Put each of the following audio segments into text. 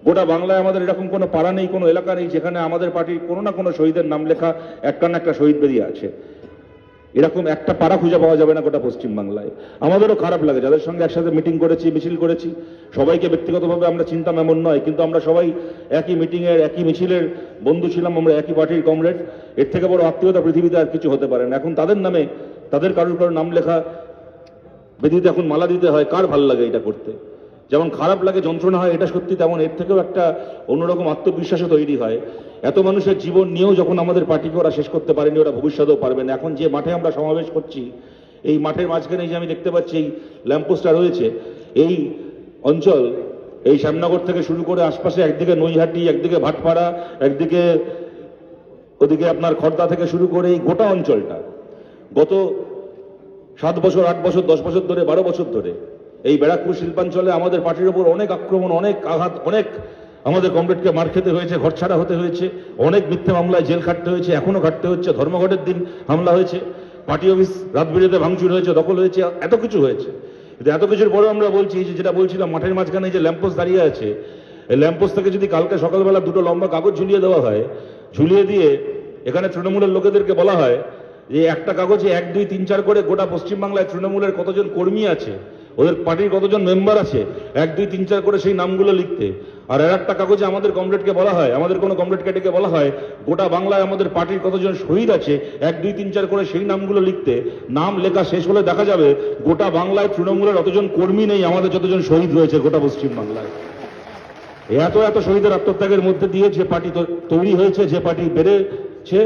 গোটা বাংলায় আমাদের এরকম কোনো পাড়া নেই, কোনো এলাকা নেই যেখানে আমাদের পার্টির কোনো না কোনো শহীদের নাম লেখা একটা না একটা শহীদ বেরিয়ে আছে। এরকম একটা পাড়া খুঁজে পাওয়া যাবে না গোটা পশ্চিম বাংলায়। আমাদেরও খারাপ লাগে, যাদের সঙ্গে একসাথে মিটিং করেছি, মিছিল করেছি, সবাইকে ব্যক্তিগতভাবে আমরা চিনতাম এমন নয়, কিন্তু আমরা সবাই একই মিটিংয়ের একই মিছিলের বন্ধু ছিলাম, আমরা একই পার্টির কমরেড। এর থেকে বড় আত্মীয়তা পৃথিবীতে আর কিছু হতে পারে না। এখন তাদের নামে, তাদের কারোর কারোর নাম লেখা বেদিতে এখন মালা দিতে হয়, কার ভাল লাগে এটা করতে? যেমন খারাপ লাগে, যন্ত্রণা হয়, এটা সত্যি, তেমন এর থেকেও একটা অন্যরকম আত্মবিশ্বাসও তৈরি হয়। এত মানুষের জীবন নিয়েও যখন আমাদের পার্টিকে ওরা শেষ করতে পারেনি, ওরা ভবিষ্যতেও পারবে না। এখন যে মাঠে আমরা সমাবেশ করছি, এই মাঠের মাঝখানে যে আমি দেখতে পাচ্ছি এই ল্যাম্পপোস্টটা রয়েছে, এই অঞ্চল, এই শ্যামনগর থেকে শুরু করে আশপাশে একদিকে নৈহাটি, একদিকে ভাটপাড়া, একদিকে ওদিকে আপনার খড়দা থেকে শুরু করে এই গোটা অঞ্চলটা গত 7 বছর, 8 বছর, 10 বছর ধরে, 12 বছর ধরে এই ব্যারাকপুর শিল্পাঞ্চলে আমাদের পার্টির উপর অনেক আক্রমণ, অনেক আঘাত, অনেক আমাদের কমরেডকে মার খেতে হয়েছে, ঘরছাড়া হতে হয়েছে, অনেক মিথ্যে মামলায় জেল খাটতে হয়েছে, এখনো খাটতে হচ্ছে। ধর্মঘটের দিন হামলা হয়েছে, পার্টি অফিস রাত বিরেতে ভাঙচুর হয়েছে, দখল হয়েছে, এত কিছু হয়েছে। কিন্তু এত কিছুর পরেও আমরা বলছি যে, যেটা বলছিলাম, মাঠের মাঝখানে যে ল্যাম্পপোস্ট দাঁড়িয়ে আছে, এই ল্যাম্পপোস্ট থেকে যদি কালকে সকালবেলা 2টো লম্বা কাগজ ঝুলিয়ে দেওয়া হয়, ঝুলিয়ে দিয়ে এখানে তৃণমূলের লোকেদেরকে বলা হয় যে একটা কাগজে 1, 2, 3, 4 করে গোটা পশ্চিমবাংলায় তৃণমূলের কতজন কর্মী আছে, ওদের পার্টির কতজন মেম্বার আছে, 1, 2, 3, 4 করে সেই নামগুলো লিখতে। আর একটা কাগজে আমাদের কমরেডকে বলা হয়, আমাদের কোনো কমরেডকে ডেকে বলা হয় গোটা বাংলায় আমাদের পার্টির কতজন শহীদ আছে, 1, 2, 3, 4 করে সেই নামগুলো লিখতে। নাম লেখা শেষ হলে দেখা যাবে গোটা বাংলায় তৃণমূলের অতজন কর্মী নেই আমাদের যতজন শহীদ রয়েছে গোটা পশ্চিম বাংলায়। এত এত শহীদের আত্মত্যাগের মধ্যে দিয়ে যে পার্টি তৈরি হয়েছে, যে পার্টি বেড়েছে,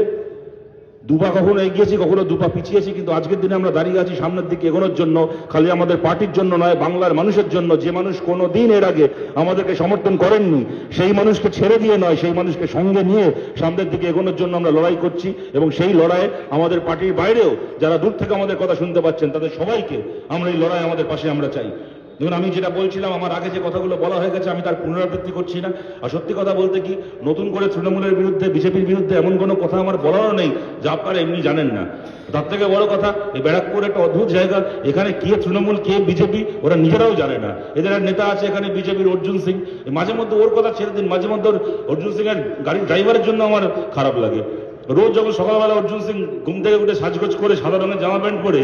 দুপা কখনো এগিয়েছি, কখনো দুপা পিছিয়েছি, কিন্তু আজকের দিনে আমরা দাঁড়িয়ে আছি সামনের দিকে এগোনোর জন্য, খালি আমাদের পার্টির জন্য নয়, বাংলার মানুষের জন্য। যে মানুষ কোনো দিন এর আগে আমাদেরকে সমর্থন করেননি, সেই মানুষকে ছেড়ে দিয়ে নয়, সেই মানুষকে সঙ্গে নিয়ে সামনের দিকে এগোনোর জন্য আমরা লড়াই করছি। এবং সেই লড়াইয়ে আমাদের পার্টির বাইরেও যারা দূর থেকে আমাদের কথা শুনতে পাচ্ছেন, তাদের সবাইকে আমরা এই লড়াই আমাদের পাশে আমরা চাই। দেখুন, আমি যেটা বলছিলাম, আমার আগে যে কথাগুলো বলা হয়ে গেছে, আমি তার পুনরাবৃত্তি করছি না। আর সত্যি কথা বলতে কি, নতুন করে তৃণমূলের বিরুদ্ধে, বিজেপির বিরুদ্ধে এমন কোনো কথা আমার বলারও নেই যা আপনারা এমনি জানেন না। তার থেকে বড় কথা, এই ব্যারাকপুর একটা অদ্ভুত জায়গা, এখানে কে তৃণমূল কে বিজেপি ওরা নিজেরাও জানে না। এদের এক নেতা আছে এখানে বিজেপির, অর্জুন সিং। মাঝে মধ্যে ওর কথা ছেড়ে দিন, মাঝে মধ্যে অর্জুন সিং এর গাড়ির ড্রাইভারের জন্য আমার খারাপ লাগে। রোজ যখন সকালবেলা অর্জুন সিং ঘুম থেকে উঠে সাজগোজ করে সাদা রঙের জামা প্যান্ট পরে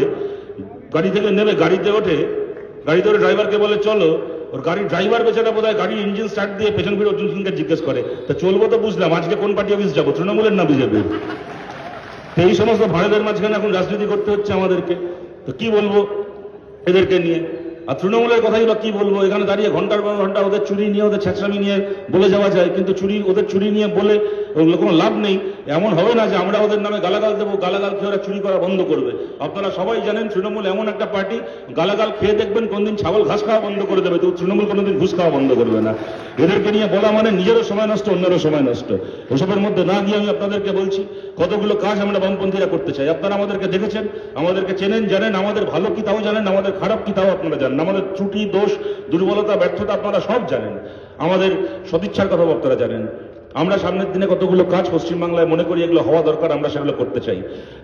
গাড়ি থেকে নেমে গাড়িতে ওঠে, গাড়িতে ওর ড্রাইভারকে বলে চলো, ওর গাড়ির ড্রাইভার বেচারা বোধহয় গাড়ির ইঞ্জিন স্টার্ট দিয়ে পেছন ফিরে অর্জুন সিংকে জিজ্ঞেস করে, তা চলবো তো বুঝলাম, আজকে কোন পার্টি অফিস যাবো, তৃণমূলের না বিজেপির? এই সমস্ত ভারতের মাঝখানে এখন রাজনীতি করতে হচ্ছে আমাদেরকে। তো কি বলবো এদেরকে নিয়ে? আর তৃণমূলের কথাই বা কি বলবো? এখানে দাঁড়িয়ে ঘন্টার পর ঘন্টা ওদের চুরি নিয়ে, ওদের ছেঁচড়ামি নিয়ে বলে যাওয়া যায়, কিন্তু ওদের চুরি নিয়ে বলে ওগুলো কোনো লাভ নেই। এমন হবে না যে আমরা ওদের নামে গালাগাল দেবো, গালাগাল খেয়ে ওরা চুরি করা বন্ধ করবে। আপনারা সবাই জানেন তৃণমূল এমন একটা পার্টি, গালাগাল খেয়ে দেখবেন কোনদিন ছাগল ঘাস খাওয়া বন্ধ করে দেবে, তো তৃণমূল কোনোদিন ঘুষ খাওয়া বন্ধ করবে না। এদেরকে নিয়ে বলা মানে নিজেরও সময় নষ্ট, অন্যেরও সময় নষ্ট। ওসবের মধ্যে না গিয়ে আমি আপনাদেরকে বলছি কতগুলো কাজ আমরা বামপন্থীরা করতে চাই। আপনারা আমাদেরকে দেখেছেন, আমাদেরকে চেনেন, জানেন আমাদের ভালো কি তাও জানেন, আমাদের খারাপ কি তাও আপনারা জানেন, আমাদের ত্রুটি, দোষ, দুর্বলতা, ব্যর্থতা আপনারা সব জানেন, আমাদের সদিচ্ছার কথাও আপনারা জানেন। আমরা সামনের দিনে কতগুলো কাজ পশ্চিমবাংলায় মনে করি এগুলো হওয়া দরকার, আমরা সেগুলো করতে চাই।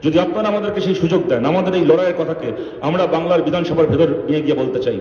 যদি আপনারা আমাদেরকে সেই সুযোগ দেন, আমাদের এই লড়াইয়ের কথাকে আমরা বাংলার বিধানসভার ভেতর নিয়ে গিয়ে বলতে চাই।